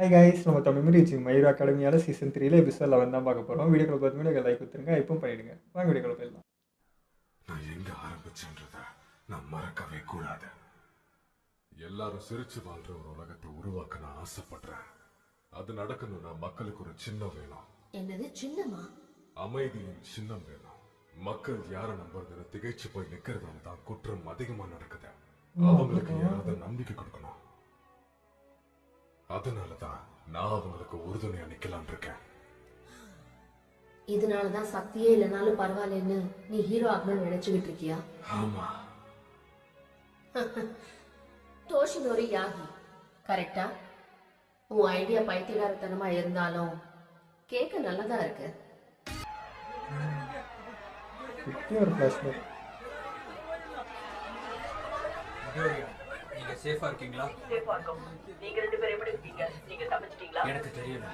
Hi guys, நம்ம Tamil medium Mayur அகாடமியால் season 3 episode 11 தான் பார்க்க போகிறோம். வீடியோக்களை பார்த்து லைக் கொடுத்துருங்க, இப்பவும் பண்ணிடுங்க. வாங்க வீடியோக்களை போயிடலாம். நான் எங்க ஆரம்பிச்சேன்றத நான் மறக்கவே கூடாது. எல்லாரும் சிரிச்சு வாழ்ற ஒரு உலகத்தை உருவாக்க நான் ஆசைப்படுறேன். அது நடக்கணும்னா மக்களுக்கு ஒரு சின்னம் வேணும். என்னது சின்னமா? அமைதியின் சின்னம் வேணும். மக்கள் யார நம்புறதுன்னு திகைச்சு போய் நிக்கிறதால தான் குற்றம் அதிகமா நடக்குது. அவங்களுக்கு யாராவது நம்பிக்கை கொடுக்கணும். அதனாலதான் நான் அவங்களுக்கு உறுதுணையா நிக்கலாம் இருக்கேன். இதனாலதான் சக்தியே இல்லைனாலும் பரவாயில்லன்னு நீ ஹீரோ ஆகணும்னு நினைச்சுக்கிட்டு இருக்கியா? ஆமா. டோஷினோரி யாகி கரெக்டா? உன் ஐடியா பைத்தியகாரத்தனமா இருந்தாலும் கேட்க நல்லதா இருக்கு. ஒரு ஃபிளாஷ்பேக். நீங்க சேஃபா இருக்கீங்களா? நீங்க ரெண்டு பேரும் எப்படி இருக்கீங்க? நீங்க தப்பிச்சிட்டீங்களா? எனக்கு தெரியல.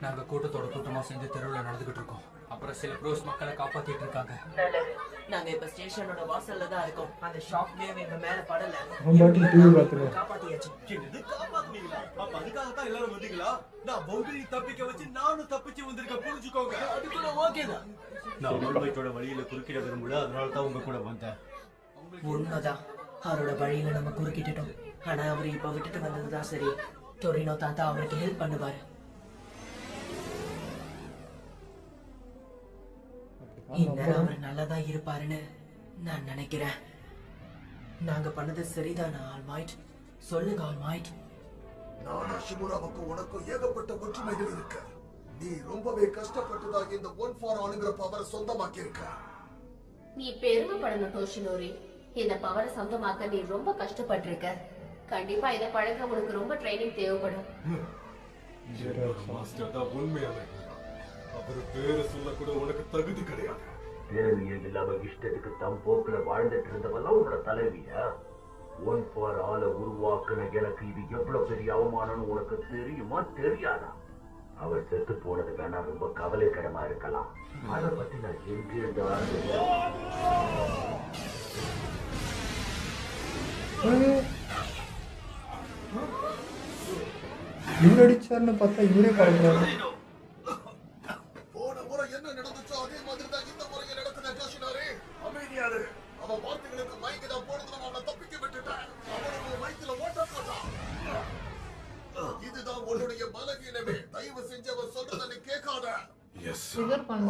நாங்க கூட்டத்தோட கூட்டமா சேர்ந்து தெருவுல நடந்துகிட்டு இருக்கோம். அப்புறம் சில ப்ரோஸ் மக்களை காப்பாத்திட்டு இருக்காங்க. நல்லது. நாங்க இப்ப ஸ்டேஷனோட வாசல்ல தான் இருக்கோம். அந்த ஷாக் வேவ் எங்க மேல படல. அவன் பாட்டு டிவி பார்த்துருவேன். காப்பாத்தியாச்சு. என்னது காப்பாத்துனீங்களா? அப்ப அதுக்காக தான் எல்லாரும் வந்தீங்களா? நான் பவுண்டரி தப்பிக்க வச்சு நானும் தப்பிச்சு வந்திருக்கேன், புரிஞ்சுக்கோங்க. அது கூட ஓகே தான். நான் ஆல்மைட்டோட வழியில குறுக்கிட விரும்பல, அதனால தான் உங்க கூட வந்தேன். உண்மைதான். அவரோட வழியில நம்ம குறுக்கிட்டோம். ஆனா அவரு இப்ப விட்டுட்டு வந்ததுதான் சரி. டொரினோ தாத்தா அவருக்கு ஹெல்ப் பண்ணுவாரு. இந்நேரம் அவர் நல்லதா இருப்பாருன்னு நான் நினைக்கிறேன். நாங்க பண்ணது சரிதானா ஆல்மைட்? சொல்லுங்க ஆல்மைட். நான் அஷிமுராவுக்கு உனக்கு ஏகப்பட்ட ஒற்றுமைகள் இருக்கு. நீ ரொம்பவே கஷ்டப்பட்டுதான் இந்த ஒன் ஃபார் ஆளுங்கிற பவரை சொந்தமாக்கி இருக்க. நீ பெருமைப்படணும் டோஷினோரி. இந்த பவரை சொந்தமாக்க நீ ரொம்ப கஷ்டப்பட்டிருக்க. கண்டிப்பா இதை பழக உனக்கு ரொம்ப ட்ரைனிங் தேவைப்படும். மாஸ்டர் தான் உண்மையான அவரு பேரை சொல்ல கூட உனக்கு தகுதி கிடையாது. திறமையே இல்லாம இஷ்டத்துக்கு தம் போக்குல வாழ்ந்துட்டு இருந்தவெல்லாம் உன்னோட தலைவியா? ஒன் ஃபார் ஆள உருவாக்குன எனக்கு இது எவ்வளவு பெரிய அவமானம்னு உனக்கு தெரியுமா தெரியாதா? அவர் செத்து போனது வேணா ரொம்ப கவலைக்கிடமா இருக்கலாம். அதை பத்தி நான் எங்கிருந்து இவர் அடிச்சாருன்னு பார்த்தா இவரே கலந்துறாரு. போன முறை என்ன நடந்துச்சோ அதே மாதிரி தான் இந்த முறையை நடக்குது. டோஷினோரி அமைதியாரு. அவன் வார்த்தைகளுக்கு மைக்கு தான் போடுறதும் அவனை தப்பிக்க விட்டுட்டேன். அவனுக்கு மைக்கில ஓட்ட போட்டான். இதுதான் உன்னுடைய பலவீனமே. தயவு செஞ்சு அவன் சொல்றத நீ கேட்காத.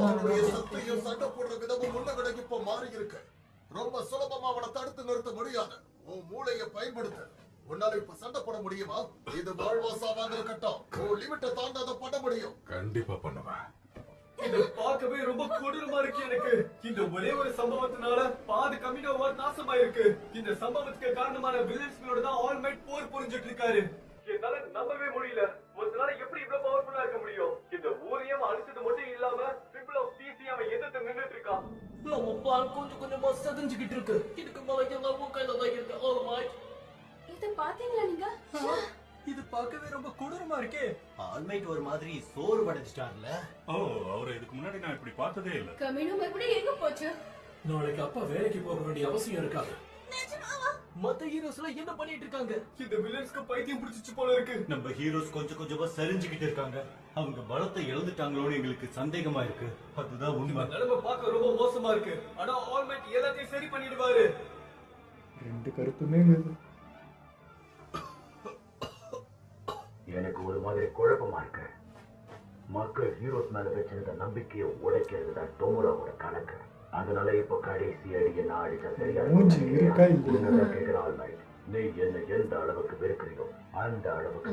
அவனுடைய சக்தியும் சண்டை போடுற விதமும் முன்ன விட இப்ப மாறி இருக்கு. ரொம்ப சுலபமா அவனை தடுத்து நிறுத்த முடியாது. உன் மூளையை பயன்படுத்த உன்னால இப்ப சண்டை போட முடியுமா? இது வாழ்வாசாவாங்க இருக்கட்டும். உன் லிமிட்டை தாண்டி அதை பண்ண முடியும். கண்டிப்பா பண்ணுவேன். இது பார்க்கவே ரொம்ப கொடூரமா இருக்கு எனக்கு. இந்த ஒரே ஒரு சம்பவத்தினால பாதி கம்யூனோ நாசமாயிருக்கு. இந்த சம்பவத்துக்கு காரணமான வில்லன்ஸ்களோட தான் ஆல்மைட் போர் புரிஞ்சிட்டு இருக்காரு. என்னால நம்பவே முடியல. ஒருத்தனால எப்படி இவ்வளவு பவர்ஃபுல்லா இருக்க முடியும்? இந்த ஊரையும் அழிச்சது மட்டும் இல்லாம பீப்பிள் ஆஃப் பீஸ் அவன் எதிர்த்து நின்னுட்டு இருக்கான். நம்ம பால் கொஞ்சம் கொஞ்சமா செதஞ்சுக்கிட்டு இருக்கு. இதுக்கு மேல எல்லாம் கையில தான் இருக்கு. ஆல்மைட், இத பாத்தீங்களா நீங்க? இது பார்க்கவே ரொம்ப கொடூரமா இருக்கே. ஆல்மைட் ஒரு மாதிரி சோறு படைச்சிட்டார்ல. அவரை இதுக்கு முன்னாடி நான் இப்படி பார்த்ததே இல்ல. கமினோ மறுபடியும் எங்க போச்சு? நாளைக்கு அப்பா வேலைக்கு போக வேண்டிய அவசியம் இருக்காது. மத்த ஹீரோஸ் எல்லாம் என்ன பண்ணிட்டு இருக்காங்க? இந்த வில்லன்ஸ்க்கு பைத்தியம் பிடிச்சிச்சு போல இருக்கு. நம்ம ஹீரோஸ் கொஞ்சம் கொஞ்சமா சரிஞ்சுக்கிட்டு இருக்காங்க. அவங்க பலத்தை இழந்துட்டாங்களோன்னு எங்களுக்கு சந்தேகமா இருக்கு. அதுதான் உண்மை. நிலைமை பார்க்க ரொம்ப மோசமா இருக்கு. ஆனா ஆல்மைட் எல்லாத்தையும் சரி பண்ணிடுவாரு. ரெண்டு கருத்துமே இருக்குது. எனக்கு ஒரு மாதிரி குழப்பமா இருக்கு. மக்கள் ஹீரோஸ் மேல வச்சிருந்த நம்பிக்கையை உடைக்கிறது தான் டோமுராவோட கணக்கு. அதனால இப்ப கடைசி அடியை நான் அடிச்சா சரியா கேட்கிறாள். நீ என்ன எந்த அளவுக்கு வெறுக்கிறியோ அந்த அளவுக்கு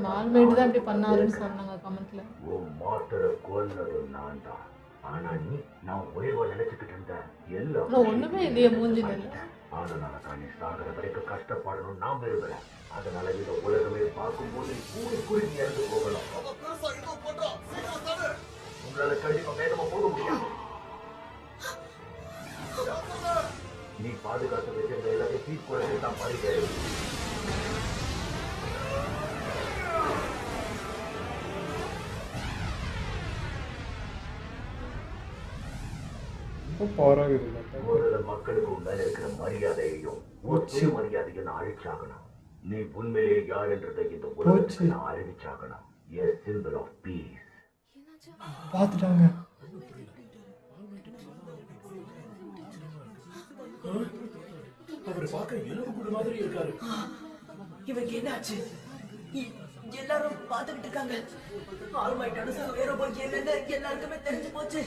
உன் மாஸ்டரை கொல்றது நான் தான். ஆனா நீ நான் ஒரேவா நினைச்சுக்கிட்டு இருந்த எல்லாம் அதனால தான் நீ சாகிற வரைக்கும் கஷ்டப்படணும் நான் விரும்புறேன். அதனால இந்த உலகமே பார்க்கும்போது கூடி குறுகி இறந்து போகலாம். உங்களால கண்டிப்பா வேகமா போக முடியாது. நீ பாதுகாத்து வச்சிருந்த எல்லாத்தையும் பீஸ் குழந்தை தான் பறிக்கிறேன். ஒரு மக்களுக்கு மேல இருக்கிற மரியாதையையும் மரியாதையும் அழிச்சாகணும். நீ உண்மையிலே யார் என்றதை இந்த உலகத்துக்கு நான் அறிவிச்சாகணும். a symbol of peace. பார்த்துட்டாங்க. அவர் பார்க்க எலும்பு கூட மாதிரி இருக்காரு. இவருக்கு என்னாச்சு? எல்லாரும் பார்த்துக்கிட்டு இருக்காங்க. ஆல்மைட் அனுசா வேற போய் என்னன்னு எல்லாருக்குமே தெரிஞ்சு போச்சு.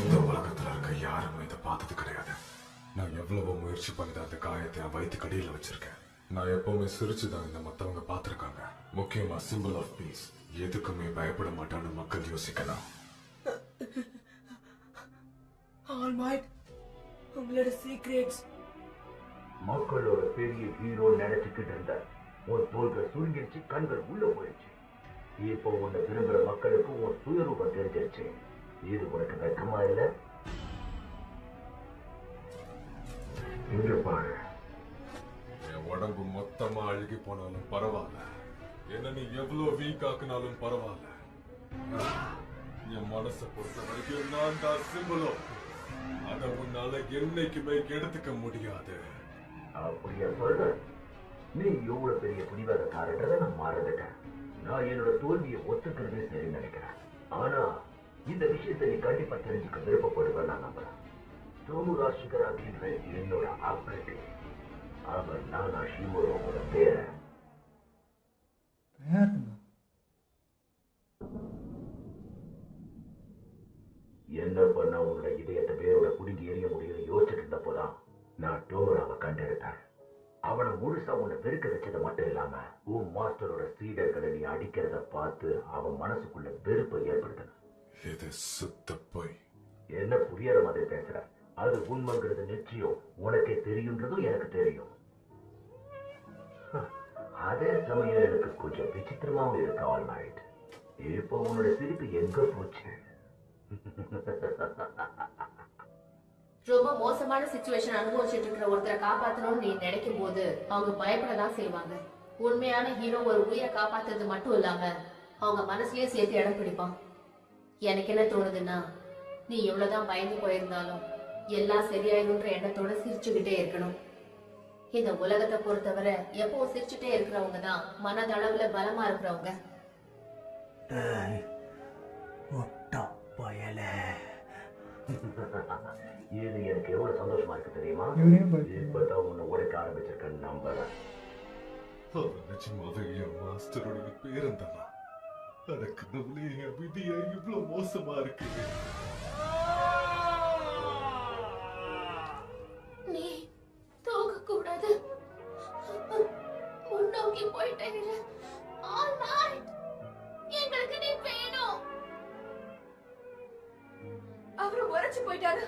இந்த உலகத்துல இருக்க யாருமே இதை பார்த்தது கிடையாது. நான் எவ்வளவோ முயற்சி பண்ணி அந்த காயத்தை என் வயிற்று கடியில வச்சிருக்கேன். நான் எப்பவுமே சிரிச்சுதான் இந்த மத்தவங்க பார்த்திருக்காங்க. முக்கியமா சிம்பிள் ஆஃப் பீஸ். எதுக்குமே பயப்பட மாட்டான்னு மக்கள் யோசிக்கலாம். ஆல்மைட், உங்களோட சீக்ரெட்ஸ். மக்களோட பெரிய ஹீரோ நினைச்சுக்கிட்டு இருந்த உன் தோள்கள் சுருங்கிருச்சு, கண்கள் உள்ள போயிடுச்சு. இப்போ உன்னை விரும்புற மக்களுக்கு உன் சுயரூபம் தெரிஞ்சிருச்சு. இது உனக்கு வெக்கமா இல்ல? இங்க பாரு, என் உடம்பு மொத்தமா அழுகி போனாலும் பரவாயில்ல, என்ன நீ எவ்வளவு வீக் ஆக்குனாலும் பரவாயில்ல, என் மனசை பொறுத்த வரைக்கும் நான் தான் சிம்பிளோ. அதை உன்னால என்னைக்குமே எடுத்துக்க முடியாது. அப்படியா சொல்ற? நீ எவ்வளவு பெரிய பிடிவாதக்காரன்றதை நான் மறந்துட்டேன். நான் என்னோட தோல்வியை ஒத்துக்கிறதே சரி நினைக்கிறேன். ஆனா இந்த விஷயத்தை நீ கண்டிப்பா தெரிஞ்சுக்க விருப்பப்படுவேன் நான் நம்புறேன். டோமுரா ஷிகராகின்ற என்னோட ஆப்ரேட்டிவ், அவன் நானா ஷிமுரோவோட பேரன். என்ன பண்ண உன்னோட இதயத்தை பேரோட குடுங்கி எறிய முடியும் யோசிச்சுட்டு இருந்தப்போதான் நான் டோமுராவை கண்டெடுத்தேன். அவனை முழுசா உன்னை வெறுக்க வச்சது மட்டும் இல்லாம உன் மாஸ்டரோட சீடர்களை நீ அடிக்கிறத பார்த்து அவன் மனசுக்குள்ள வெறுப்பை ஏற்படுத்தின. இது சுத்த போய். என்ன புரியாத மாதிரி பேசுற? அது உண்மைங்கிறது நிச்சயம் உனக்கே தெரியுன்றதும் எனக்கு தெரியும். அதே சமயம் எனக்கு கொஞ்சம் விசித்திரமாவும் இருக்கு ஆல்மைட். இப்போ உன்னோட சிரிப்பு எங்க போச்சு? ரொம்ப மோசமான சிச்சுவேஷன் அனுபவிச்சுட்டு இருக்கிற ஒருத்தரை காப்பாற்றணும்னு நீ நினைக்கும் போது அவங்க பயப்படதான் செய்வாங்க. உண்மையான ஹீரோ ஒரு உயிரை காப்பாத்துறது மட்டும் இல்லாம அவங்க மனசுலயே சேர்த்து இடம் பிடிப்பான். எனக்கு என்ன தோணுதுன்னா, நீ எவ்வளவுதான் பயந்து போயிருந்தாலும் எல்லாம் சரியாயிருன்ற எண்ணத்தோட சிரிச்சுக்கிட்டே இருக்கணும். இந்த உலகத்தை பொறுத்தவரை எப்பவும் சிரிச்சுட்டே இருக்கிறவங்க தான் மனதளவுல பலமா இருக்கிறவங்க. இது எனக்கு எவ்வளவு சந்தோஷமா இருக்கு தெரியுமா? இப்பதான் உன்னை உடைக்க ஆரம்பிச்சிருக்கேன்னு நம்புறேன். நிஜமாவே என் மாஸ்டரோட பேரன் தானா? எனக்கு நம்மளே என் விதியா இவ்வளவு மோசமா இருக்கு. நீ தூங்க கூடாது, முன்னோக்கி போயிட்டே இரு. எங்களுக்கு நீ வேணும். அவரு உரைச்சு போயிட்டாரு.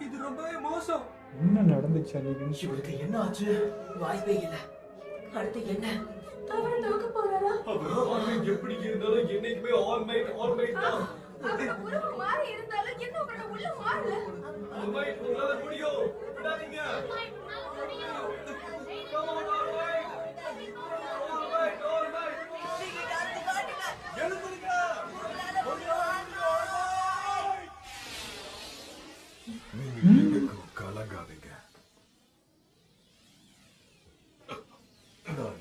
இது ரொம்பவே மோசம். என்ன நடந்துச்சு அன்னைக்கு? இவருக்கு என்ன ஆச்சு? வாய்ப்பே இல்ல. அடுத்து என்ன? அவரை தூக்க போறாரா? அவர் எப்படி இருந்தாலும் என்னைக்குமே ஆல்மைட் தான். அவரோட உருவம் மாறி இருந்தாலும் என்ன அவரோட உள்ள மாறல. ஆல்மைட் உங்களால முடியும், விடாதீங்க. Come on All Might. ஆல்மைட் நீங்க காத்து காட்டுங்க. எழுந்துருங்க. நீங்க எதுக்கும் கலங்காதீங்க.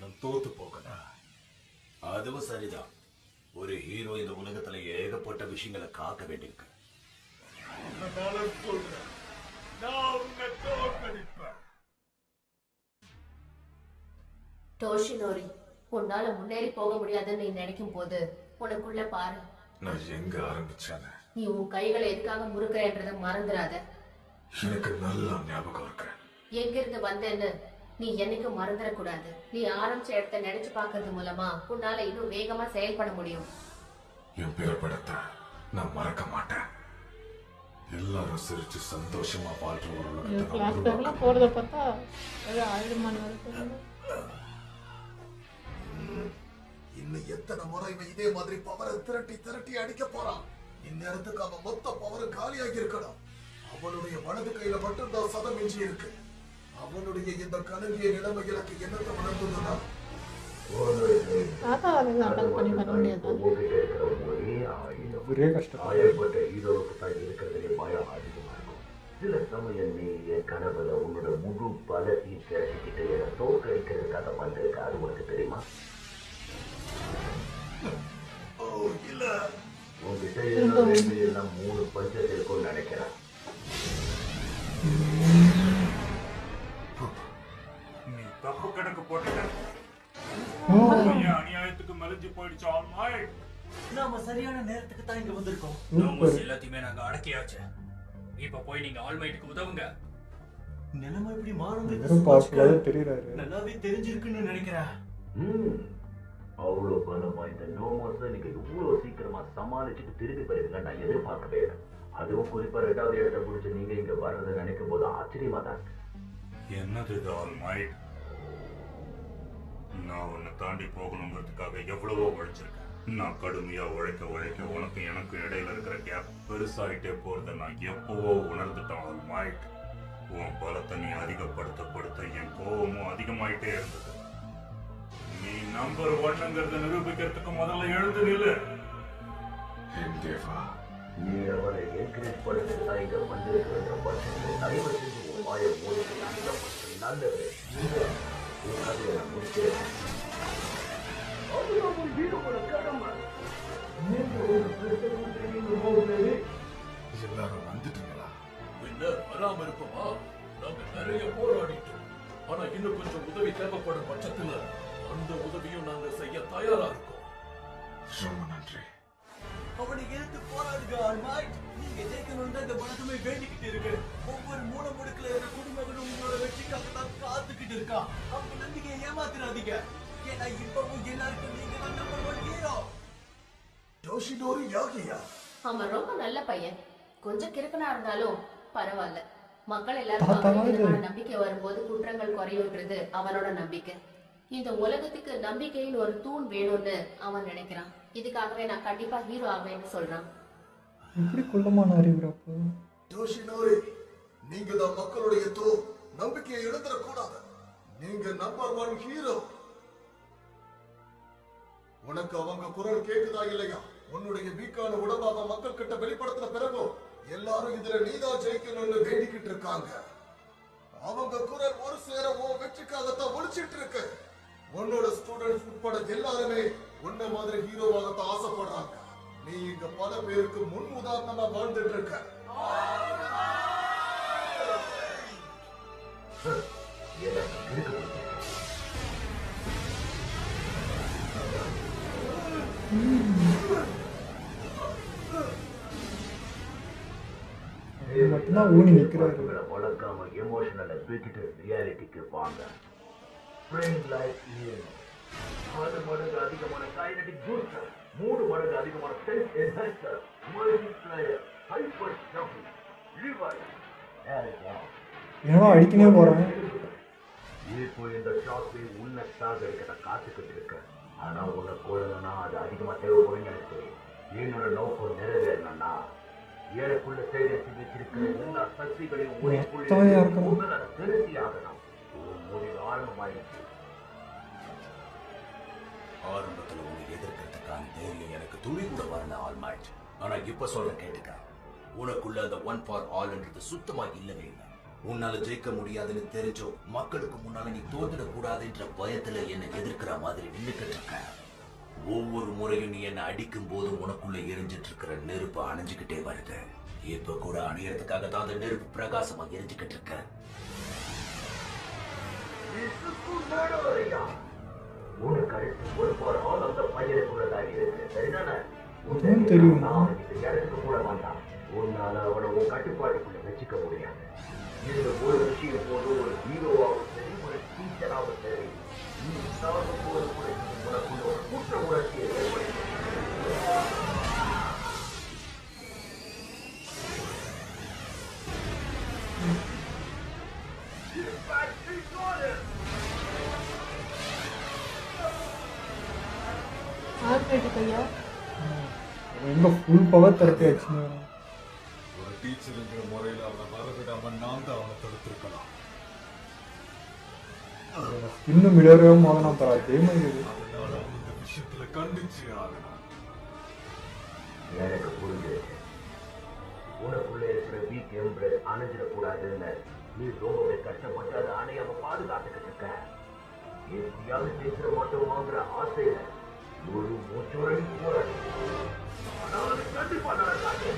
நான் தோத்து போகல. அதுவும் சரிதான். ஒரு ஹீரோ இந்த உலகத்துல ஏகப்பட்ட விஷயங்களை காக்க வேண்டியிருக்கு. நான் சொல்றேன், நான் உன்னை தோற்கடிப்பேன். டோஷினோரி, உன்னால முன்னேறி போக முடியாதுன்னு நீ நினைக்கும் போது உனக்குள்ள பாரு. நான் எங்க ஆரம்பிச்சேன்? நீ உன் கைகளை எதுக்காக முறுக்கிறன்றத மறந்துடாத. எனக்கு நல்லா ஞாபகம் இருக்கு. எங்க இருந்து வந்தேன்னு நீ என்னைக்கும் மறந்துடக்கூடாது. நீ ஆரம்பிச்ச இடத்த நினைச்சு பாக்குறது மூலமா உன்னால இன்னும் வேகமா செயல்பட முடியும். என் பிறப்படத்தை நான் மறக்க மாட்டேன். எல்லாரும் சிரிச்சு சந்தோஷமா வாழ்ற ஒரு உலகத்தை நான் உருவாக்குவேன். போறத பார்த்தா ஆயிரமான இன்னும் எத்தனை முறை இவன் இதே மாதிரி பவரை திரட்டி அடிக்க போறான். இந்நேரத்துக்கு அவன் மொத்த பவரும் காலியாகி இருக்கணும். அவனுடைய வலது கையில மட்டும்தான் சதம் எஞ்சி இருக்கு. அவனுடைய இந்த கலங்கிய நிலைமை எனக்கு என்னத்தை உணர்ந்ததுன்னா, ஒரே கஷ்டம். ஹீரோவுக்கு தான் இருக்கிறதுலே பயம் அதிகமா இருக்கும். சில சமயம் நீ என் கனவுல உன்னோட முழு பலத்தையும் திரட்டிக்கிட்டு என்னை தோற்கடிக்கிறதுக்காக வந்திருக்க. அது உனக்கு தெரியுமா? விளைவு எல்லாம் 3 பஞ்சத்தில் இருக்கும்னு நினைக்கிறேன். நீ தப்பு கணக்கு போட்டுட்ட. அநியாயத்துக்கு மலிஞ்சு போயிடுச்சு ஆல்மைட். நாம சரியான நேரத்துக்கு தான் இங்க வந்திருக்கோம். டோமோஸ் எல்லாத்தையுமே நாங்க அடக்கியாச்சு. இப்ப போய் நீங்க ஆல்மைட்டுக்கு உதவுங்க. நிலைமை இப்படி மாறும் நல்லாவே தெரிஞ்சிருக்குன்னு நினைக்கிறேன். அவ்வளவு பலமா இந்த நோமோஸை நீங்க இவ்வளவு சீக்கிரமா சமாளிச்சுட்டு திரும்பி வருவீங்க நான் எதிர்பார்க்கவே இல்லை. அதுவும் குறிப்பா 2வது இடத்தை பிடிச்சு நீங்க இங்க வர்றதை நினைக்கும் போது ஆச்சரியமா தான் இருக்கு. என்னது இது ஆல்மைட்? நான் உன்னை தாண்டி போகணுங்கிறதுக்காக எவ்வளவோ உழைச்சிருக்கேன். நான் கடுமையா உழைக்க உனக்கு எனக்கு இடையில இருக்கிற கேப் பெருசாயிட்டே போறதை நான் எப்பவோ உணர்ந்துட்டேன் ஆல்மைட். உன் பலத்தை நீ அதிகப்படுத்த என் கோபமும் அதிகமாயிட்டே இருந்தது. நீ நம்பர் 1ங்கிறத நிரூபிக்கிறதுக்கு முதல்ல எழுந்து நில்லு. நீ அவரை என்கரேஜ் பண்ணுறதுக்கு தான் இங்க வந்திருக்கிற பட்சத்தில் தயவு செஞ்சு உன் வாயை மூடிட்டு நல்லது. உன் கதையை நான் முடிக்கிறேன். எல்லாரும் வந்துட்டீங்களா? வராம இருப்போமா? நாங்க நிறைய போராடிட்டோம். ஆனா இன்னும் கொஞ்சம் உதவி தேவைப்படும் பட்சத்துல அந்த உதவியும் நாங்க செய்ய தயாரா இருக்கோம். ரொம்ப நன்றி. அவனை எடுத்து போராடுங்க ஆல்மைட். நீங்க ஜெயிக்கணும்னு தான் இந்த உலகமே வேண்டிக்கிட்டு இருக்கு. ஒவ்வொரு மூல முடுக்குல இருக்கிற குடிமகனும் உங்களோட வெற்றிக்காக தான் காத்துக்கிட்டு இருக்கான். அவங்க நம்பிக்கையை ஏமாத்திராதீங்க. ஏன்னா இப்பவும் எல்லாருக்கும் நீங்க தான் நம்பர் 1 ஹீரோ. டோஷிடோரி யாகியா அவன் ரொம்ப நல்ல பையன். கொஞ்சம் கிறுக்கனா இருந்தாலும் பரவாயில்ல. மக்கள் எல்லாரும் நம்பிக்கை வரும்போது குற்றங்கள் குறையுன்றது அவனோட நம்பிக்கை. இந்த உலகத்துக்கு நம்பிக்கையில் ஒரு தூண் வேணும்னு அவன் நினைக்கிறான். இதுக்காகவே நான் கண்டிப்பா ஹீரோ ஆவேன்னு சொல்றான். எப்படி குள்ளமான அறிவுறப்போ டோஷிடோரி, நீங்க தான் மக்களுடைய தூண். நம்பிக்கையை இழந்துட கூடாது. நீங்க நம்பர் 1 ஹீரோ. உனக்கு அவங்க குரல் கேக்குதா இல்லையா? உன்னுடைய வீக்கான உடம்பாக மக்கள் கிட்ட வெளிப்படுத்தின பிறகு எல்லாரும் இதுல நீதான் ஜெயிக்கணும்னு வேண்டிக்கிட்டு இருக்காங்க. அவங்க குரல் ஒரு சேரவோ வெற்றிக்காகத்தான் ஒழிச்சிட்டு இருக்கு. உன்னோட ஸ்டூடெண்ட்ஸ் உட்பட எல்லாருமே உன்ன மாதிரி ஹீரோவாகத்தான் ஆசைப்படுறாங்க. நீ இங்க பல பேருக்கு முன் உதாரணமா வாழ்ந்துட்டு இருக்க. மட்டும்தான் ஊனி நிற்கிறாரு. வளர்க்காம எமோஷனலை தூக்கிட்டு ரியாலிட்டிக்கு வாங்க. பிரெயின் லைஃப் 6 மடங்கு அதிகமான கைனடிக் பூஸ்டர், 3 மடங்கு அதிகமான sense enhancer, multiplier, hyper jumping, revive. ஏன்னா அடிக்கனே போறாங்க. இப்போ இந்த ஷாப்பை உன்னை சாகடிக்க காத்துக்கிட்டு இருக்க. ஆனா உன்னை கொள்ளணும்னா அது அதிகமா தேவைப்படும் எனக்கு தெரியும். என்னோட நோக்கம் நிறைவேறணும்னா ஏழைக்குள்ள சேகரித்து வச்சிருக்கிற எல்லா சக்திகளையும் திருத்தி ஆகணும். முடிவு ஆரம்பமாயிடுச்சு. ஆரம்பத்துல உன்னை எதிர்க்கிறதுக்கான தைரியம் எனக்கு துளி கூட வரல ஆல்மைட். ஆனா இப்ப சொல்ற கேட்டுக்க, உனக்குள்ள அந்த 1 ஃபார் ஆல்ன்றது சுத்தமா இல்லவே இல்லை. உன்னால ஜெயிக்க முடியாதுன்னு தெரிஞ்சோ மக்களுக்கு முன்னால நீ தோத்துடக் கூடாதுன்ற பயத்துல என்னை எதிர்க்கிற மாதிரி நின்னுக்கிட்டு இருக்க. ஒவ்வொரு முறையும் நீ என்னை அடிக்கும் போதும் உனக்குள்ள எரிஞ்சிட்டு இருக்கிற நெருப்பு அணைஞ்சுக்கிட்டே வருது. இப்ப கூட அணையறதுக்காக தான் அந்த நெருப்பு பிரகாசமா எரிஞ்சுக்கிட்டு இருக்க. உனக்கு அடுத்து 1 ஃபார் ஆல் அந்த பையனுக்குள்ளதாக இருக்கு. சரிதானே? தெரியும். இடத்துக்கு கூட வேண்டாம். உன்னால அவனை உன் கட்டுப்பாட்டுக்குள்ள வச்சுக்க முடியாது. இதுல ஒரு விஷயம் போது ஒரு ஹீரோவாகவும் சரி, ஒரு டீச்சராகவும் சரி, நீ சார்ந்த போது கூட உனக்குள்ள ஒரு குற்ற உணர்ச்சியை ஏற்படுத்த. எங்க ஃபுல் பவர் தரப்பியாச்சு. ஒரு டீச்சருங்கிற முறையில் அவனை வரவிடாம நான் தான் அவனை தடுத்திருக்கலாம். இன்னும் மிளறவே மோதனா தர அதே மாதிரி அதனால இந்த விஷயத்துல கண்டிச்சு ஆகணும். எனக்கு புரிஞ்சிருச்சு. உனக்குள்ள இருக்கிற வீக் எம்பிரஸ் அணைஞ்சிடக்கூடாதுன்னு நீ ரொம்பவே கஷ்டப்பட்டு அதை அணையாம பாதுகாத்துக்கிட்டு இருக்க. எப்படியாவது பேசுற மட்டும் வாங்குற ஆசையில ஒரு மூச்சோட போராடி ஆனா அது கண்டிப்பா நடக்காது.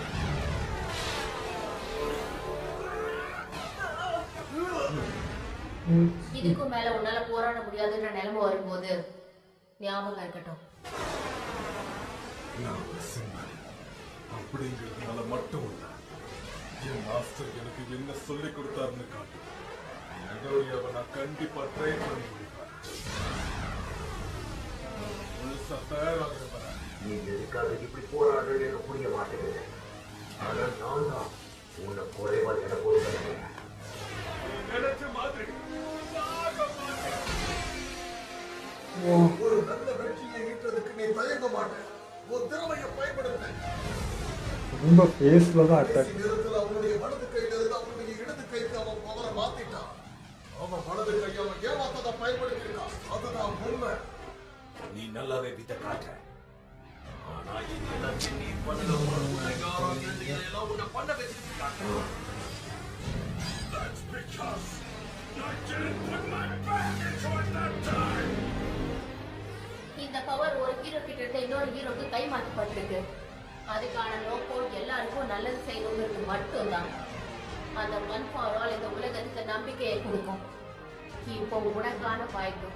இதுக்கும் மேல உன்னால போராட முடியாதுன்ற நிலைமை வரும்போது ஞாபகம் இருக்கட்டும். நான் ஒரு சிம்மன் அப்படிங்கிறதுனால மட்டும் இல்ல, என் மாஸ்டர் எனக்கு என்ன சொல்லி கொடுத்தாருன்னு காட்டு. நகோரியாவை நான் கண்டிப்பா ட்ரை பண்ணி முடிப்பேன். முழுசா தயாராக இருப்பேன். நீ எதுக்காக இப்படி போராடுறது எனக்கு புரிய மாட்டேங்குது. ஆனா நான் தான் உன்னை குறைவா என போடுறேன். நினைச்ச மாதிரி ஒரு நல்ல வெற்றியை ஈட்டுறதுக்கு நீ தயங்க மாட்டேன். உன் திறமையை பயன்படுத்த. ரொம்ப ஃபேஸ்ல தான் அட்டாக். நேரத்தில் அவனுடைய வலது கையில இருந்து அவனுடைய இடது கைக்கு அவன் பவரை மாத்திட்டான். அவன் வலது கையை அவன் ஏமாத்ததை பயன்படுத்திருக்கான். அதுதான் உண்மை. நீ நல்லாவே வித்த காட்ட. ஆனா இது எல்லாத்தையும் நீ பண்ணல. எல்லாம் உன்னை பண்ண வச்சிருக்காங்க. That's because I didn't put my back into it that time. இந்த பவர் ஒரு ஹீரோ கிட்ட இருக்க இன்னொரு ஹீரோக்கு கை மாற்றப்பட்டிருக்கு. அதுக்கான நோக்கம் எல்லாருக்கும் நல்லது செய்யணுங்கிறது மட்டும்தான். அந்த ஒன் ஃபார் ஆல் இந்த உலகத்துக்கு நம்பிக்கையை கொடுக்கும். இப்போ உனக்கான வாய்ப்பு.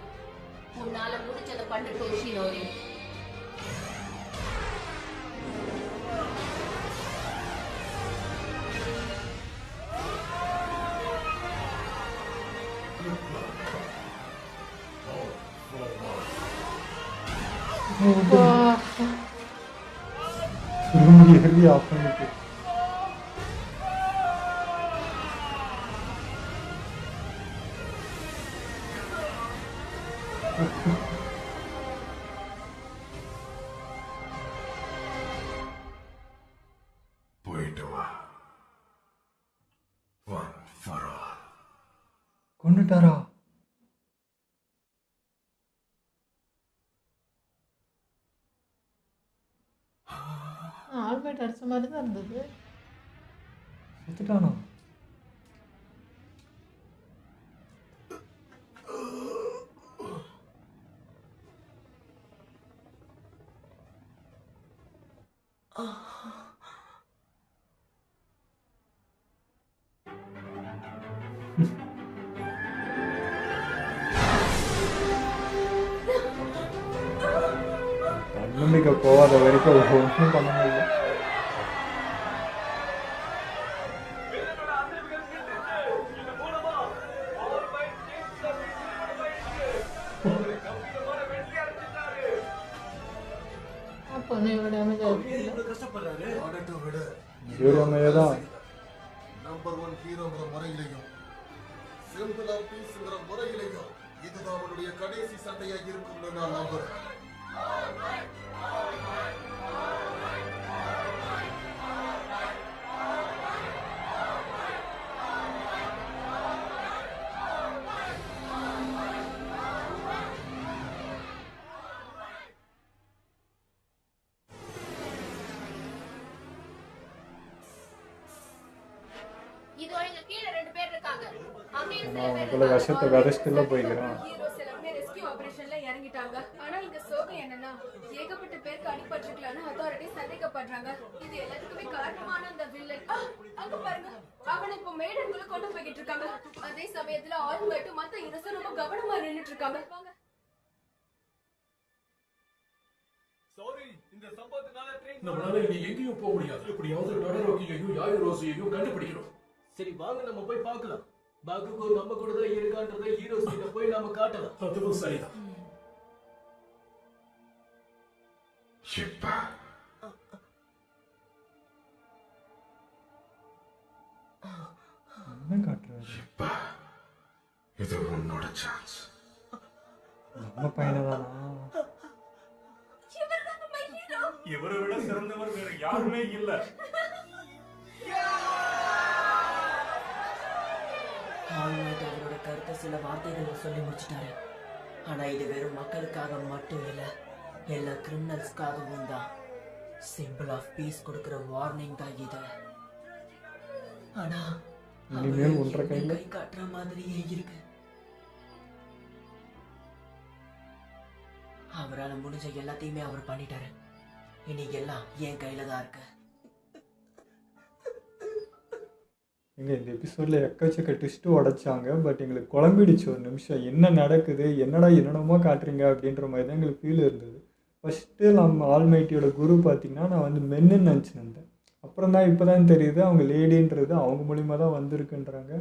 உன்னால முடிச்சதை பண்ணிட்டு ஷினோரி. ஹெவி ஆஃப் பண்ணிட்டு போயிட்டு வா. One for all. கொண்டுட்டாரா? ஆல்பர்ட் அடிச்ச மாதிரி தான் இருந்தது. செத்துட்டானா? தன்னம்பிக்கை போகாத வரைக்கும் ஒன்றும் பண்ண முடியல. அப்போ இவ்வளோ டேமேஜ் ஆகிடுச்சு. கஷ்டப்படுறாரு. ஆடட்டும் விட. ஹீரோமையதான் நம்பர் 1 ஹீரோங்கிற முறையிலையும் சிம்பிள் ஆஃப் பீஸ்ங்கிற முறையிலையும் இதுதான் அவனுடைய கடைசி சண்டையா இருக்கும்னு நான் நம்புறேன். இதோ இங்க கீழ 2 பேர் இருக்காங்க. அங்கேயும் சில நான் பேர் உங்களை விஷத்தை விதைச்சிட்டுல போய்க்கிறேன். ஹீரோஸ் எல்லாமே ரெஸ்கியூ ஆபரேஷன்ல இறங்கிட்டாங்க. ஆனா இங்க சோகம் என்னன்னா ஏகப்பட்ட பேருக்கு அடிபட்டிருக்கலாம்னு அத்தாரிட்டி சந்தேகப்படுறாங்க. இது எல்லாத்துக்குமே காரணமான அந்த வில்லன். அங்க பாருங்க, அவனை இப்போ மேடன்குள்ள கொண்டு போய்கிட்டு இருக்காங்க. அதே சமயத்துல ஆல்மைட் மத்த ஹீரோஸ் ரொம்ப கவனமா நின்னுட்டு இருக்காங்க. சாரி, இந்த சம்பவத்தினால ட்ரெயின் நம்மளால இனி எங்கேயும் போக முடியாது. எப்படியாவது டொடரோக்கியையும் யாயுரோசியையும் கண்டுபிடிக்கணும். சரி வாங்க நம்ம போய் பார்க்கலாம். பாகுக்கு நம்ம கூட தான் இருக்கான்றதை ஹீரோஸ் கிட்ட போய் நாம காட்டலாம். அதுவும் சரிதான். இப்ப என்ன காட்டுறாரு? இப்ப இது உன்னோட சான்ஸ். நம்ம பையனை தானா? இவரை விட சிறந்தவர் வேற யாருமே இல்ல. ஆல்மைட் அவரோட கருத்தை சில வார்த்தைகள் சொல்லி முடிச்சிட்டாரு. ஆனா இது வெறும் மக்களுக்காக மட்டும் இல்ல, எல்லா கிரிமினல்ஸ்க்காகவும் தான். சிம்பிள் ஆஃப் பீஸ் கொடுக்கிற வார்னிங் தான் இது. ஆனா இனிமேல் ஒன்றரை கையில கை காட்டுற மாதிரியே இருக்கு. அவரால் முடிஞ்ச எல்லாத்தையுமே அவர் பண்ணிட்டாரு. இனி எல்லாம் என் கையில தான் இருக்கு. எங்க இந்த எபிசோடில் எக்கச்சக்க ட்விஸ்ட்டு உடைச்சாங்க. பட் எங்களுக்கு குழம்பிடுச்சு ஒரு நிமிஷம். என்ன நடக்குது, என்னடா என்னென்னமோ காட்டுறீங்க அப்படின்ற மாதிரி தான் எங்களுக்கு ஃபீல் இருந்தது. ஃபஸ்ட்டு நம்ம ஆல்மைட்டியோட குரு பார்த்திங்கன்னா நான் வந்து மென்னுன்னு நினச்சிருந்தேன். அப்புறம் தான் இப்போ தான் தெரியுது அவங்க லேடின்றது அவங்க மூலிமா தான் வந்திருக்குன்றாங்க.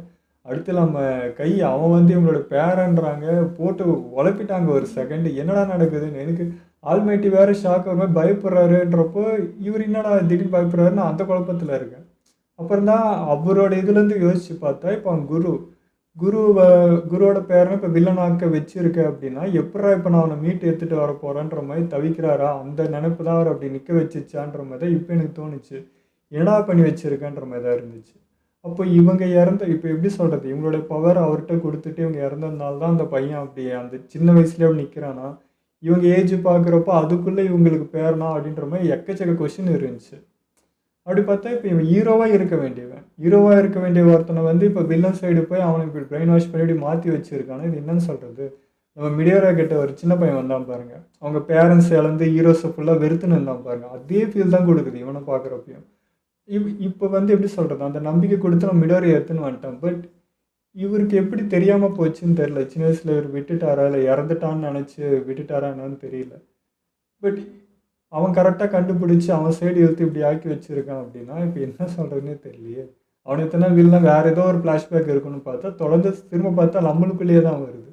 அடுத்து நம்ம கை அவன் வந்து இவங்களோட பேரன்றாங்க. போட்டு உழப்பிட்டாங்க ஒரு செகண்டு. என்னடா நடக்குதுன்னு எனக்கு ஆல்மைட்டி வேறு ஷாக் ஒரு மாதிரி பயப்படுறாருன்றப்போ இவர் என்னடா திடீர்னு பயப்படுறாருன்னு அந்த குழப்பத்தில் இருக்கேன். அப்புறம் தான் அவரோட இதுலேருந்து யோசித்து பார்த்தா இப்போ அவன் குருவோட பேரனை இப்போ வில்லனாக்க வச்சிருக்க அப்படின்னா எப்படா இப்போ நான் அவனை மீட்டு எடுத்துகிட்டு வர போகிறேன்ற மாதிரி தவிக்கிறாரா, அந்த நினைப்பு தான் அவர் அப்படி நிற்க வச்சிச்சான்ற மாதிரி தான் இப்போ எனக்கு தோணுச்சு. என்னடா பண்ணி வச்சிருக்கேன்ற மாதிரி தான் இருந்துச்சு. அப்போ இவங்க இப்போ எப்படி சொல்கிறது, இவங்களோட பவர் அவர்கிட்ட கொடுத்துட்டு இவங்க இறந்ததுனால தான் அந்த பையன் அப்படி அந்த சின்ன வயசுலேயே அப்படி நிற்கிறானா, இவங்க ஏஜ் பார்க்குறப்போ அதுக்குள்ளே இவங்களுக்கு பேரனா அப்படின்ற மாதிரி எக்கச்சக்க கொஷின் இருந்துச்சு. அப்படி பார்த்தா இப்போ இவன் ஹீரோவாக இருக்க வேண்டிய ஒருத்தனை வந்து இப்போ வில்லன் சைடு போய் அவனை இப்படி பிரெயின் வாஷ் பண்ணி மாற்றி வச்சுருக்கானே. இது என்னன்னு சொல்கிறது, நம்ம மிடியோரா கிட்ட ஒரு சின்ன பையன் வந்தான் பாருங்கள், அவங்க பேரண்ட்ஸ் இழந்து ஹீரோஸை ஃபுல்லாக வெறுத்துன்னு இருந்தான் பாருங்கள். அதே ஃபீல் தான் கொடுக்குது இவனை பார்க்குறப்பையும். இப்போ வந்து எப்படி சொல்கிறது, அந்த நம்பிக்கை கொடுத்து நம்ம மிடியோரை எடுத்துன்னு வந்துட்டான். பட் இவருக்கு எப்படி தெரியாமல் போச்சுன்னு தெரில. சின்ன வயசில் இவர் விட்டுட்டாரா இல்லை இறந்துட்டான்னு நினச்சி விட்டுட்டாரா என்னன்னு தெரியல. பட் அவன் கரெக்டாக கண்டுபிடிச்சி அவன் சைடு இழுத்து இப்படி ஆக்கி வச்சுருக்கான் அப்படின்னா இப்போ என்ன சொல்கிறதுனே தெரியலையே. அவனை எத்தனை வில்ல வேறு ஏதோ ஒரு ஃப்ளாஷ்பேக் இருக்குன்னு பார்த்தா தொடர்ந்து திரும்ப பார்த்தா நம்மளுக்குள்ளேயே தான் வருது.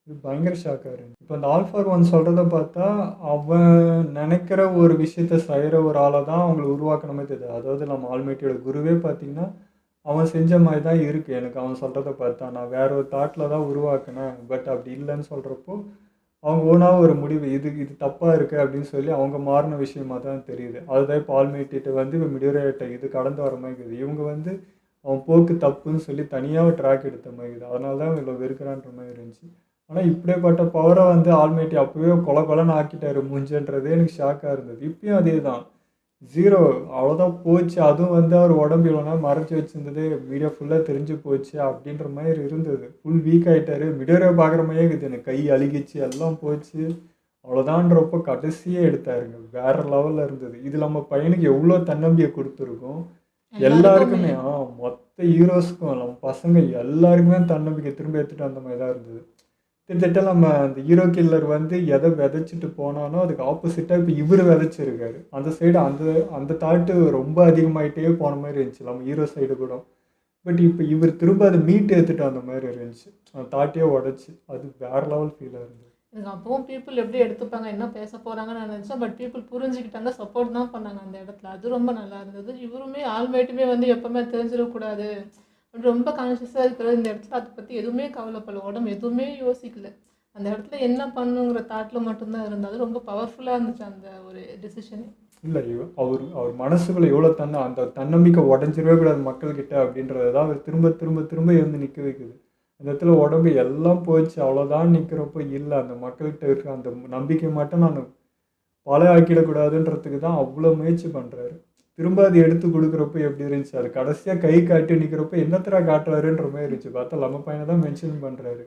இது பயங்கர ஷாக்காக இருக்குது. இப்போ அந்த ஆல் ஃபார் ஒன் சொல்கிறத பார்த்தா அவன் நினைக்கிற ஒரு விஷயத்த செய்கிற ஒரு ஆளை தான் அவங்களை உருவாக்கணுமே தெரியுது. அதாவது நம்ம ஆல்மைட்டியோட குருவே பார்த்திங்கன்னா அவன் செஞ்ச மாதிரி தான் இருக்குது எனக்கு. அவன் சொல்கிறத பார்த்தா நான் வேற ஒரு தாட்டில் தான் உருவாக்கினேன். பட் அப்படி இல்லைன்னு சொல்கிறப்போ அவங்க ஓனாக ஒரு முடிவு இது தப்பாக இருக்குது அப்படின்னு சொல்லி அவங்க மாறின விஷயமாக தான் தெரியுது. அதுதான் இப்போ ஆல்மைட்டிட்ட வந்து இப்போ மிடியோரேட்டை இது கடந்து வர மாதிரி இருக்குது. இவங்க வந்து அவன் போக்கு தப்புன்னு சொல்லி தனியாக ட்ராக் எடுத்த மாதிரி இருக்குது. அதனால தான் இவ்வளோ வெறுக்கிறான்ற மாதிரி இருந்துச்சு. ஆனால் இப்படிப்பட்ட பவரை வந்து ஆல்மைட்டி அப்போவே கொலைன்னு ஆக்கிட்டாரு மூஞ்சன்றதே எனக்கு ஷாக்காக இருந்தது. இப்பயும் அதே தான், ஜீரோ, அவ்வளோதான் போச்சு. அதுவும் வந்து அவர் உடம்பு இவ்வளோனா மறைச்சி வச்சுருந்தது மீடியா ஃபுல்லாக தெரிஞ்சு போச்சு அப்படின்ற மாதிரி இருந்தது. ஃபுல் வீக் ஆகிட்டாரு. மிடியோரை பார்க்குற மாதிரியே இருக்குது எனக்கு. கை அழுகிச்சு, எல்லாம் போச்சு, அவ்வளோதான்றப்போ கடைசியே எடுத்தாருங்க. வேறு லெவலில் இருந்தது. இது நம்ம பையனுக்கு எவ்வளோ தன்னம்பிக்கை கொடுத்துருக்கோம் எல்லாருக்குமே. மொத்த ஹீரோஸ்க்கும் நம்ம பசங்க எல்லாருக்குமே தன்னம்பிக்கை திரும்ப எடுத்துகிட்டு அந்த மாதிரி தான் இருந்தது. கிட்டத்தட்ட நம்ம அந்த ஹீரோ கில்லர் வந்து எதை விதைச்சிட்டு போனானோ அதுக்கு ஆப்போசிட்டாக இப்போ இவர் விதைச்சிருக்காரு. அந்த சைடு அந்த தாட்டு ரொம்ப அதிகமாகிட்டே போன மாதிரி இருந்துச்சு நம்ம ஹீரோ சைடு கூட. பட் இப்போ இவர் திரும்ப அதை மீட்டு எடுத்துட்டு அந்த மாதிரி இருந்துச்சு. அந்த தாட்டையே உடச்சி அது வேறு லெவல் ஃபீலாக இருந்தது. எனக்கு அப்பவும் பீப்புள் எப்படி எடுத்துப்பாங்க, என்ன பேச போகிறாங்கன்னு நினச்சேன். பட் பீப்புள் புரிஞ்சுக்கிட்டாங்க, சப்போர்ட் தான் பண்ணாங்க அந்த இடத்துல. அது ரொம்ப நல்லா இருந்தது. இவருமே ஆல்மைட்டுமே வந்து எப்போவுமே தெரிஞ்சிடக்கூடாது, ரொம்ப கான்ஷியஸாக இருக்கிறது இந்த இடத்துல. அதை பற்றி எதுவுமே கவலைப்படல, உடம்பு எதுவுமே யோசிக்கல. அந்த இடத்துல என்ன பண்ணுங்கிற தாட்டில் மட்டும்தான் இருந்தாது. ரொம்ப பவர்ஃபுல்லாக இருந்துச்சு அந்த ஒரு டெசிஷனே. இல்லை அவர் மனசுக்குள்ளே எவ்வளோ அந்த தன்னம்பிக்கை உடஞ்சிடவே கூடாது மக்கள்கிட்ட அப்படின்றது தான் அவர் திரும்ப இருந்து நிற்க வைக்குது. அந்த இடத்துல உடம்பு எல்லாம் போச்சு அவ்வளோதான் நிற்கிறப்போ இல்லை, அந்த மக்கள்கிட்ட இருக்கிற அந்த நம்பிக்கை மட்டும் நான் பல ஆக்கிடக்கூடாதுன்றதுக்கு தான் அவ்வளோ முயற்சி பண்ணுறாரு. திரும்ப அது எடுத்து கொடுக்குறப்போ எப்படி இருந்துச்சு, அது கடைசியாக கை காட்டி நிற்கிறப்போ என்னத்தரா காட்டுறாருன்ற மாதிரி இருந்துச்சு. பார்த்தா நம்ம பையனை தான் மென்ஷன் பண்ணுறாரு,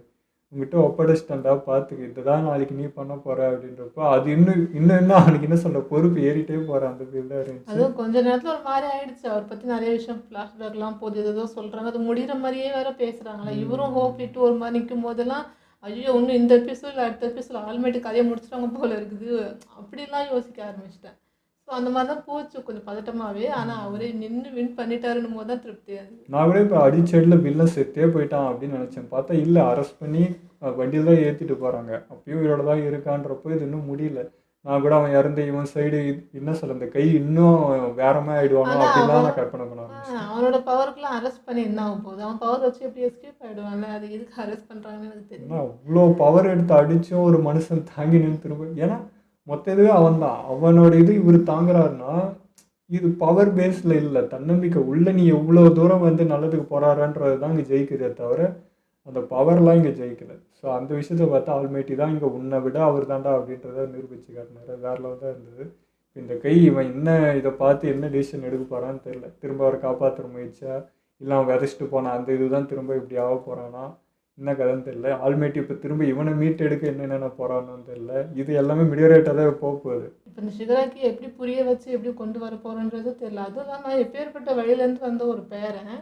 உங்ககிட்ட ஒப்படைச்சிட்டா பார்த்துக்கு, இதுதான் நாளைக்கு நீ பண்ண போகிற அப்படின்றப்போ அது இன்னும் அவனுக்கு என்ன சொல்கிற பொறுப்பு ஏறிட்டே போகிற அந்த ஃபீல் தான் இருந்துச்சு. அதுவும் கொஞ்ச நேரத்தில் ஒரு மாதிரி ஆயிடுச்சு. அவர் பற்றி நிறைய விஷயம் ஃப்ளாஷ்பேக்லாம் போது ஏதோ சொல்கிறாங்க, அது முடிகிற மாதிரியே வேற பேசுகிறாங்களா. இவரும் ஹோப் இட்டு ஒரு மாதிரி நிற்கும் போதெல்லாம் ஐயோ இன்னும் இந்த எபிசோட் அடுத்த எபிசோட் ஆல்மேட்டு கதையை முடிச்சிட்டாங்க போல இருக்குது அப்படிலாம் யோசிக்க ஆரம்பிச்சிட்டேன். ஸோ அந்த மாதிரி தான் போச்சு கொஞ்சம் பதட்டமாகவே. ஆனால் அவரே நின்று வின் பண்ணிட்டாருன்னு போது தான் திருப்தியாது. நான் கூட இப்போ அடிச்சடியில் வில்லன் செத்தே போயிட்டான் அப்படின்னு நினச்சேன். பார்த்தா இல்லை, அரெஸ்ட் பண்ணி வண்டியில் தான் ஏற்றிட்டு போகிறாங்க. அப்பயும் இவரோட தான் இருக்கான்றப்போ இது இன்னும் முடியல. நான் கூட அவன் இறந்து இவன் சைடு என்ன சொல்ல அந்த கை இன்னும் வேற மாதிரி ஆகிடுவானோ அப்படின்லாம் நான் கற்பனை பண்ண ஆரம்பிச்சேன். அவனோட பவருக்குலாம் அரெஸ்ட் பண்ணி என்ன ஆகும் போகுது, அவன் பவர் வச்சு எப்படி எஸ்கேப் ஆகிடுவான்ல, அது எதுக்கு அரெஸ்ட் பண்ணுறாங்கன்னு எனக்கு தெரியும். அவ்வளோ பவர் எடுத்து அடித்தும் ஒரு மனுஷன் தாங்கி நின்று திரும்ப, ஏன்னா மொத்த இதுவே அவன் தான், அவனோட இது இவர் தாங்குறாருன்னா இது பவர் பேஸில் இல்லை, தன்னம்பிக்கை உள்ள நீ எவ்வளோ தூரம் வந்து நல்லதுக்கு போகிறாருன்றது தான் இங்கே ஜெயிக்குதே தவிர அந்த பவர்லாம் இங்கே ஜெயிக்கலை. ஸோ அந்த விஷயத்தை பார்த்தா ஆல்மைட்டி தான் இங்கே உன்னை விட அவர் தாண்டா அப்படின்றத நிரூபிச்சு காட்டினார். வேற லெவல் தான் இருந்தது. இந்த கை இவன் என்ன இதை பார்த்து என்ன டிசிஷன் எடுக்க போகிறான்னு தெரில. திரும்ப அவரை காப்பாற்றுற முயற்சியா இல்லை அவன் விதைச்சிட்டு போனான் அந்த இது தான் திரும்ப இப்படி ஆக போகிறானா என்ன கதைன்னு தெரியல. ஆல்மைட்டி இப்போ திரும்ப இவனை மீட் எடுக்க என்னென்ன போகிறான்னு தெரியல. இது எல்லாமே மிடியோரேட்டாக தான் போக போகுது. இப்போ இந்த ஷிகராக்கி எப்படி புரிய வச்சு எப்படி கொண்டு வர போகிறோன்றது தெரியல. அதுவும் இல்லாமல் எப்பேற்பட்ட வழியிலேருந்து வந்த ஒரு பேரன்,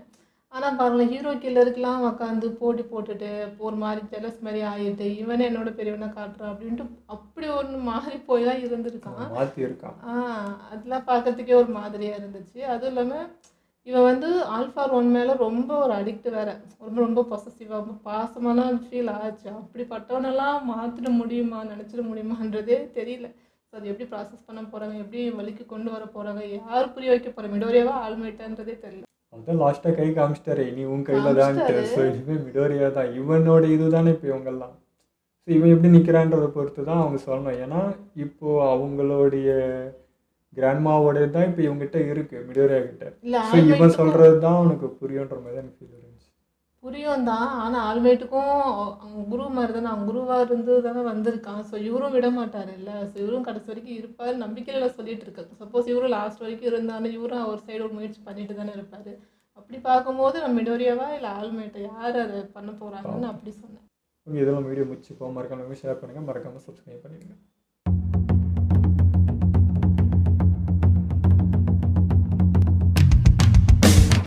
ஆனால் பாருங்கள் ஹீரோ கில்லருக்கெலாம் உட்காந்து போட்டி போட்டுட்டு ஒரு மாதிரி ஜெலஸ் மாதிரி ஆகிட்டு இவனே என்னோட பெரியவனை காட்டுறான் அப்படின்ட்டு அப்படி ஒன்று மாறி போய் தான் இருந்திருக்கான். மாற்றிருக்கான். அதெல்லாம் பார்க்கறதுக்கே ஒரு மாதிரியாக இருந்துச்சு. அதுவும் இல்லாமல் இவன் வந்து ஆல்ஃபார் ஒன் மேலே ரொம்ப ஒரு அடிக்ட் வேறு, ரொம்ப ரொம்ப பொசசிவாக ரொம்ப பாசமாலாம் ஃபீல் ஆச்சு. அப்படிப்பட்டவனெல்லாம் மாற்றிட முடியுமா, நினச்சிட முடியுமான்றதே தெரியல. ஸோ அது எப்படி ப்ராசஸ் பண்ண போகிறாங்க, எப்படி வழிக்கு கொண்டு வர போகிறாங்க, யார் புரிய வைக்க போகிறாங்க, மிடோரியாவா ஆல்மைட்டான்றதே தெரியல. அதான் லாஸ்ட்டாக கை காமிச்சிட்டாரு, இனி உன் கையில் தான்ட்டு. ஸோ இனிமேல் மிடோரியா தான் இவனோட இது தானே இப்போ இவங்கெல்லாம். ஸோ இவன் எப்படி நிற்கிறான்றதை பொறுத்து தான் அவங்க சொல்லணும். ஏன்னா இப்போது அவங்களுடைய கிராண்ட்மாவோட தான் இப்போ இவங்ககிட்ட இருக்குது மிடோரியா கிட்ட. ஸோ இவன் சொல்கிறது தான் அவனுக்கு புரியுன்ற மாதிரி தான் எனக்கு ஃபீல் இருந்துச்சு. புரியும் தான், ஆனால் ஆல்மைட்டுக்கும் அவங்க குரு மாதிரி தானே, அவங்க குருவாக இருந்து தானே வந்திருக்கான். ஸோ இவரும் விட மாட்டார் இல்லை. ஸோ இவரும் கடைசி வரைக்கும் இருப்பார் நம்பிக்கையில் சொல்லிட்டு இருக்காரு. சப்போஸ் இவரும் லாஸ்ட் வரைக்கும் இருந்தாலும் இவரும் ஒரு சைடு ஒரு முயற்சி பண்ணிட்டு தானே இருப்பார். அப்படி பார்க்கும்போது நம்ம மிடோரியாவா இல்லை ஆல்மைட்டை யார் அதை பண்ண போகிறாங்கன்னு அப்படி சொன்னேன். இதெல்லாம் வீடியோ முடிச்சு போக மறக்காம ஷேர் பண்ணுங்கள், மறக்காமல் சப்ஸ்கிரைப் பண்ணிடுங்க.